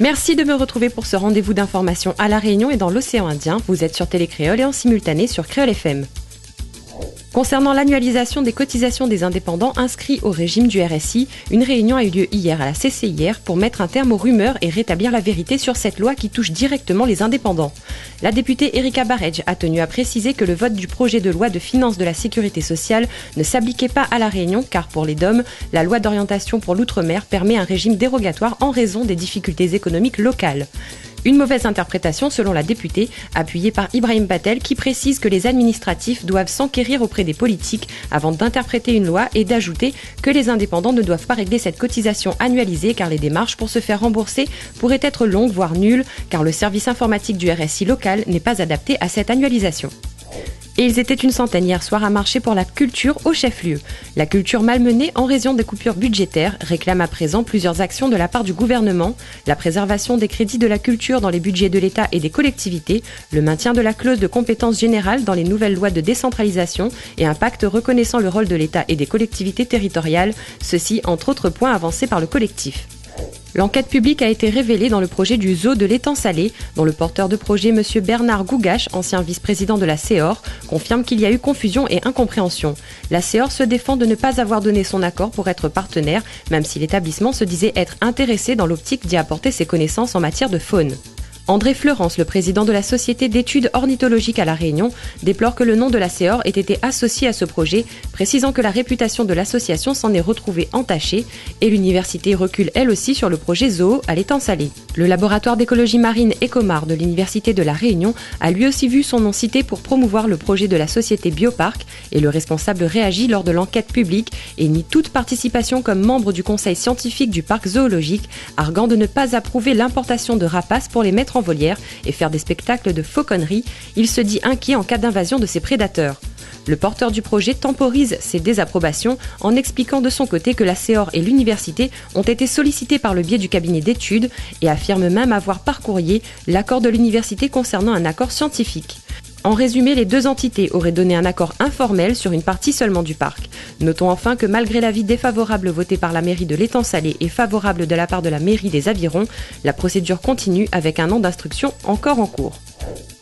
Merci de me retrouver pour ce rendez-vous d'information à La Réunion et dans l'océan Indien. Vous êtes sur Télécréole et en simultané sur Créole FM. Concernant l'annualisation des cotisations des indépendants inscrits au régime du RSI, une réunion a eu lieu hier à la CCIR pour mettre un terme aux rumeurs et rétablir la vérité sur cette loi qui touche directement les indépendants. La députée Erika Barej a tenu à préciser que le vote du projet de loi de finances de la sécurité sociale ne s'appliquait pas à la Réunion car pour les DOM, la loi d'orientation pour l'outre-mer permet un régime dérogatoire en raison des difficultés économiques locales. Une mauvaise interprétation selon la députée, appuyée par Ibrahim Patel, qui précise que les administratifs doivent s'enquérir auprès des politiques avant d'interpréter une loi et d'ajouter que les indépendants ne doivent pas régler cette cotisation annualisée car les démarches pour se faire rembourser pourraient être longues voire nulles car le service informatique du RSI local n'est pas adapté à cette annualisation. Et ils étaient une centaine hier soir à marcher pour la culture au chef-lieu. La culture malmenée en raison des coupures budgétaires réclame à présent plusieurs actions de la part du gouvernement, la préservation des crédits de la culture dans les budgets de l'État et des collectivités, le maintien de la clause de compétence générale dans les nouvelles lois de décentralisation et un pacte reconnaissant le rôle de l'État et des collectivités territoriales, ceci entre autres points avancés par le collectif. L'enquête publique a été révélée dans le projet du zoo de l'étang Salé, dont le porteur de projet, M. Bernard Gougache, ancien vice-président de la CEOR, confirme qu'il y a eu confusion et incompréhension. La CEOR se défend de ne pas avoir donné son accord pour être partenaire, même si l'établissement se disait être intéressé dans l'optique d'y apporter ses connaissances en matière de faune. André Fleurance, le président de la Société d'études ornithologiques à La Réunion, déplore que le nom de la CEOR ait été associé à ce projet, précisant que la réputation de l'association s'en est retrouvée entachée et l'université recule elle aussi sur le projet zoo à l'étang Salé. Le laboratoire d'écologie marine Ecomar de l'université de La Réunion a lui aussi vu son nom cité pour promouvoir le projet de la société Bioparc et le responsable réagit lors de l'enquête publique et nie toute participation comme membre du conseil scientifique du parc zoologique, arguant de ne pas approuver l'importation de rapaces pour les mettre en volière et faire des spectacles de fauconnerie. Il se dit inquiet en cas d'invasion de ses prédateurs. Le porteur du projet temporise ses désapprobations en expliquant de son côté que la CEOR et l'université ont été sollicités par le biais du cabinet d'études et affirme même avoir par courrier l'accord de l'université concernant un accord scientifique. En résumé, les deux entités auraient donné un accord informel sur une partie seulement du parc. Notons enfin que malgré l'avis défavorable voté par la mairie de l'étang Salé et favorable de la part de la mairie des Avirons, la procédure continue avec un an d'instruction encore en cours.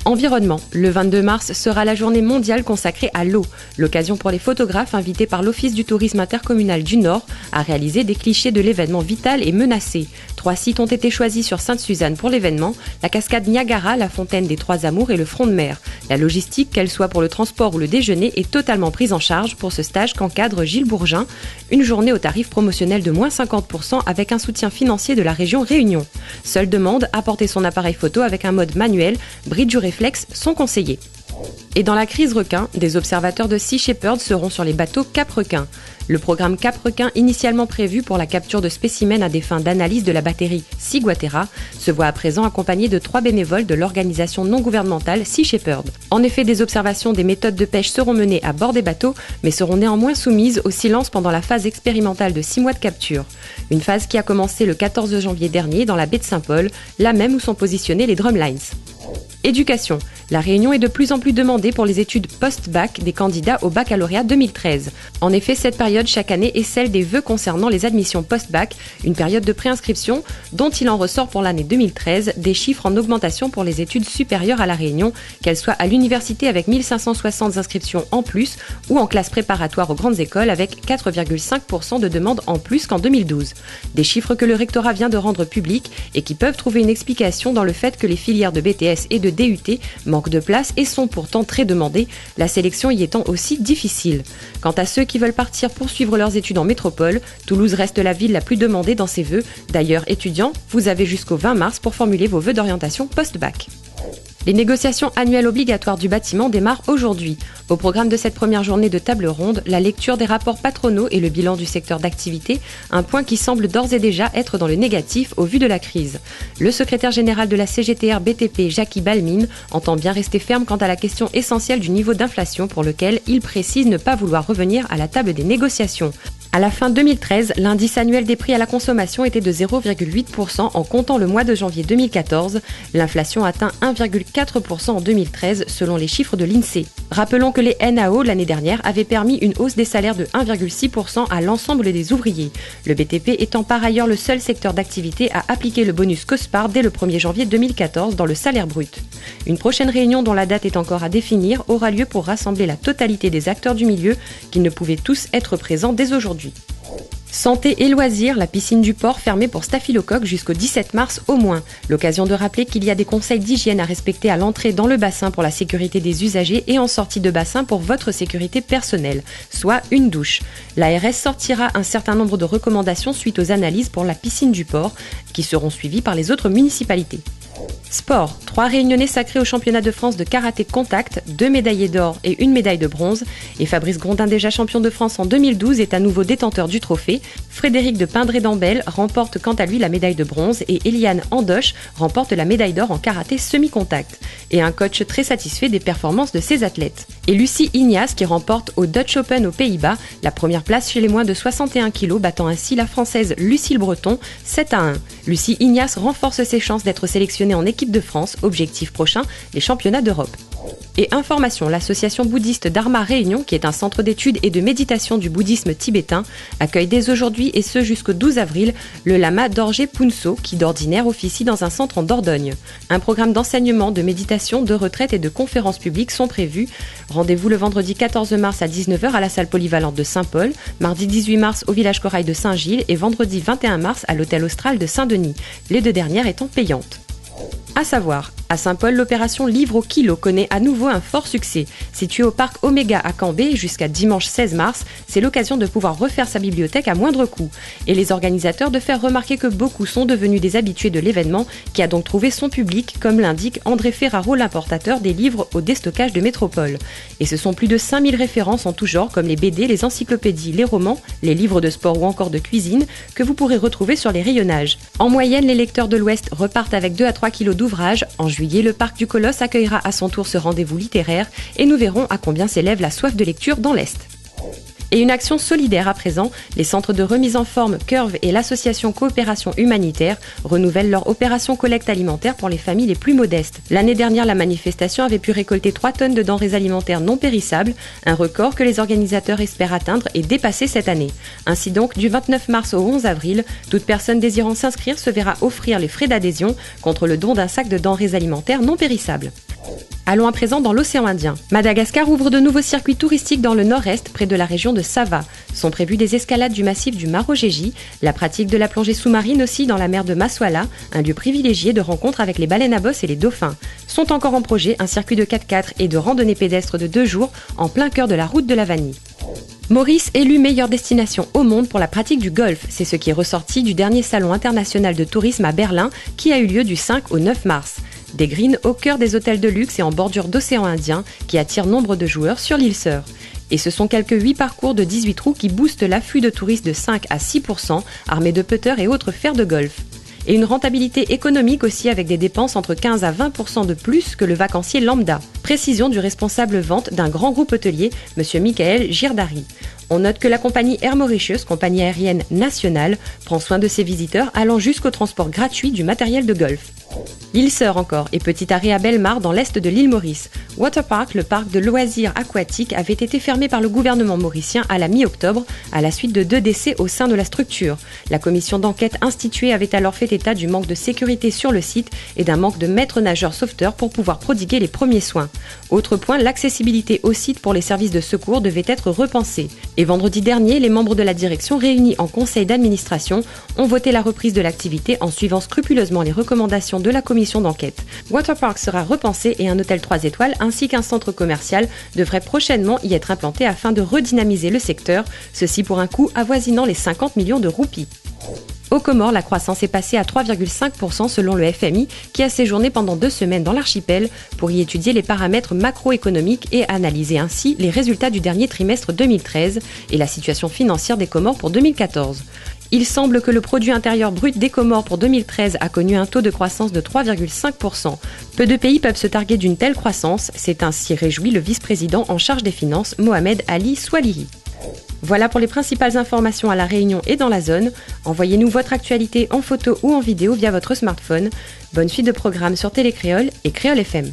Environnement. Le 22 mars sera la journée mondiale consacrée à l'eau, l'occasion pour les photographes invités par l'Office du tourisme intercommunal du Nord à réaliser des clichés de l'événement vital et menacé. 3 sites ont été choisis sur Sainte-Suzanne pour l'événement, la cascade Niagara, la fontaine des Trois Amours et le front de mer. La logistique, qu'elle soit pour le transport ou le déjeuner, est totalement prise en charge pour ce stage qu'encadre Gilles Bourgin, une journée au tarif promotionnel de moins 50% avec un soutien financier de la région Réunion. Seule demande, apporter son appareil photo avec un mode manuel, bridge ou réflexes sont conseillés. Et dans la crise requin, des observateurs de Sea Shepherd seront sur les bateaux Cap Requin. Le programme Cap Requin, initialement prévu pour la capture de spécimens à des fins d'analyse de la bactérie Ciguatera, se voit à présent accompagné de 3 bénévoles de l'organisation non gouvernementale Sea Shepherd. En effet, des observations des méthodes de pêche seront menées à bord des bateaux, mais seront néanmoins soumises au silence pendant la phase expérimentale de 6 mois de capture. Une phase qui a commencé le 14 janvier dernier dans la baie de Saint-Paul, là même où sont positionnés les drumlines. Éducation. La Réunion est de plus en plus demandée pour les études post-bac des candidats au baccalauréat 2013. En effet, cette période chaque année est celle des vœux concernant les admissions post-bac, une période de préinscription dont il en ressort pour l'année 2013 des chiffres en augmentation pour les études supérieures à La Réunion, qu'elles soient à l'université avec 1560 inscriptions en plus ou en classe préparatoire aux grandes écoles avec 4,5% de demandes en plus qu'en 2012. Des chiffres que le rectorat vient de rendre publics et qui peuvent trouver une explication dans le fait que les filières de BTS et de DUT manquent de place et sont pourtant très demandées, la sélection y étant aussi difficile. Quant à ceux qui veulent partir poursuivre leurs études en métropole, Toulouse reste la ville la plus demandée dans ses vœux. D'ailleurs, étudiants, vous avez jusqu'au 20 mars pour formuler vos vœux d'orientation post-bac. Les négociations annuelles obligatoires du bâtiment démarrent aujourd'hui. Au programme de cette première journée de table ronde, la lecture des rapports patronaux et le bilan du secteur d'activité, un point qui semble d'ores et déjà être dans le négatif au vu de la crise. Le secrétaire général de la CGTR BTP, Jackie Balmine, entend bien rester ferme quant à la question essentielle du niveau d'inflation pour lequel il précise ne pas vouloir revenir à la table des négociations. À la fin 2013, l'indice annuel des prix à la consommation était de 0,8% en comptant le mois de janvier 2014. L'inflation atteint 1,4% en 2013 selon les chiffres de l'INSEE. Rappelons que les NAO l'année dernière avaient permis une hausse des salaires de 1,6% à l'ensemble des ouvriers. Le BTP étant par ailleurs le seul secteur d'activité à appliquer le bonus COSPAR dès le 1er janvier 2014 dans le salaire brut. Une prochaine réunion dont la date est encore à définir aura lieu pour rassembler la totalité des acteurs du milieu qui ne pouvaient tous être présents dès aujourd'hui. Santé et loisirs, la piscine du port fermée pour staphylocoque jusqu'au 17 mars au moins. L'occasion de rappeler qu'il y a des conseils d'hygiène à respecter à l'entrée dans le bassin pour la sécurité des usagers et en sortie de bassin pour votre sécurité personnelle, soit une douche. L'ARS sortira un certain nombre de recommandations suite aux analyses pour la piscine du port qui seront suivies par les autres municipalités. Sport, 3 Réunionnais sacrés au championnat de France de karaté contact, 2 médaillés d'or et 1 médaille de bronze. Et Fabrice Grondin, déjà champion de France en 2012, est à nouveau détenteur du trophée. Frédéric de Pindré-Dambel remporte quant à lui la médaille de bronze et Eliane Andoche remporte la médaille d'or en karaté semi-contact. Et un coach très satisfait des performances de ses athlètes. Et Lucie Ignace qui remporte au Dutch Open aux Pays-Bas la première place chez les moins de 61 kg, battant ainsi la Française Lucille Breton 7-1. Lucie Ignace renforce ses chances d'être sélectionnée en équipe de France, objectif prochain, les championnats d'Europe. Et information, l'association bouddhiste Dharma Réunion, qui est un centre d'études et de méditation du bouddhisme tibétain, accueille dès aujourd'hui et ce jusqu'au 12 avril le lama Dorje Punso, qui d'ordinaire officie dans un centre en Dordogne. Un programme d'enseignement, de méditation, de retraite et de conférences publiques sont prévus. Rendez-vous le vendredi 14 mars à 19h à la salle polyvalente de Saint-Paul, mardi 18 mars au village corail de Saint-Gilles et vendredi 21 mars à l'hôtel Austral de Saint-Denis, les 2 dernières étant payantes. À savoir, à Saint-Paul, l'opération Livre au kilo connaît à nouveau un fort succès. Située au parc Oméga à Cambé jusqu'à dimanche 16 mars, c'est l'occasion de pouvoir refaire sa bibliothèque à moindre coût. Et les organisateurs de faire remarquer que beaucoup sont devenus des habitués de l'événement, qui a donc trouvé son public, comme l'indique André Ferraro, l'importateur des livres au déstockage de Métropole. Et ce sont plus de 5000 références en tout genre, comme les BD, les encyclopédies, les romans, les livres de sport ou encore de cuisine, que vous pourrez retrouver sur les rayonnages. En moyenne, les lecteurs de l'Ouest repartent avec 2 à 3 kilos d'ouvrages. En juillet, le parc du Colosse accueillera à son tour ce rendez-vous littéraire et nous verrons à combien s'élève la soif de lecture dans l'Est. Et une action solidaire à présent, les centres de remise en forme Curve et l'association Coopération Humanitaire renouvellent leur opération collecte alimentaire pour les familles les plus modestes. L'année dernière, la manifestation avait pu récolter 3 tonnes de denrées alimentaires non périssables, un record que les organisateurs espèrent atteindre et dépasser cette année. Ainsi donc, du 29 mars au 11 avril, toute personne désirant s'inscrire se verra offrir les frais d'adhésion contre le don d'un sac de denrées alimentaires non périssables. Allons à présent dans l'océan Indien. Madagascar ouvre de nouveaux circuits touristiques dans le nord-est, près de la région de Sava. Sont prévues des escalades du massif du Marojejy, la pratique de la plongée sous-marine aussi dans la mer de Maswala, un lieu privilégié de rencontre avec les baleines à bosse et les dauphins. Sont encore en projet un circuit de 4x4 et de randonnée pédestre de 2 jours en plein cœur de la route de la Vanille. Maurice élu meilleure destination au monde pour la pratique du golf. C'est ce qui est ressorti du dernier salon international de tourisme à Berlin qui a eu lieu du 5 au 9 mars. Des greens au cœur des hôtels de luxe et en bordure d'océan Indien qui attirent nombre de joueurs sur l'île Sœur. Et ce sont quelques 8 parcours de 18 trous qui boostent l'afflux de touristes de 5 à 6%, armés de putters et autres fers de golf. Et une rentabilité économique aussi avec des dépenses entre 15 à 20% de plus que le vacancier lambda. Précision du responsable vente d'un grand groupe hôtelier, M. Michael Girdari. On note que la compagnie Air Mauritius, compagnie aérienne nationale, prend soin de ses visiteurs allant jusqu'au transport gratuit du matériel de golf. L'île Sœur encore, et petit arrêt à Bellemare dans l'est de l'île Maurice. Waterpark, le parc de loisirs aquatiques, avait été fermé par le gouvernement mauricien à la mi-octobre, à la suite de 2 décès au sein de la structure. La commission d'enquête instituée avait alors fait état du manque de sécurité sur le site et d'un manque de maîtres nageurs sauveteurs pour pouvoir prodiguer les premiers soins. Autre point, l'accessibilité au site pour les services de secours devait être repensée. Et vendredi dernier, les membres de la direction réunis en conseil d'administration ont voté la reprise de l'activité en suivant scrupuleusement les recommandations de la commission d'enquête. Waterpark sera repensé et un hôtel 3 étoiles ainsi qu'un centre commercial devrait prochainement y être implanté afin de redynamiser le secteur, ceci pour un coût avoisinant les 50 millions de roupies. Aux Comores, la croissance est passée à 3,5% selon le FMI qui a séjourné pendant 2 semaines dans l'archipel pour y étudier les paramètres macroéconomiques et analyser ainsi les résultats du dernier trimestre 2013 et la situation financière des Comores pour 2014. Il semble que le produit intérieur brut des Comores pour 2013 a connu un taux de croissance de 3,5%. Peu de pays peuvent se targuer d'une telle croissance, s'est ainsi réjoui le vice-président en charge des finances, Mohamed Ali Swalihi. Voilà pour les principales informations à La Réunion et dans la zone. Envoyez-nous votre actualité en photo ou en vidéo via votre smartphone. Bonne suite de programmes sur Télécréole et Créole FM.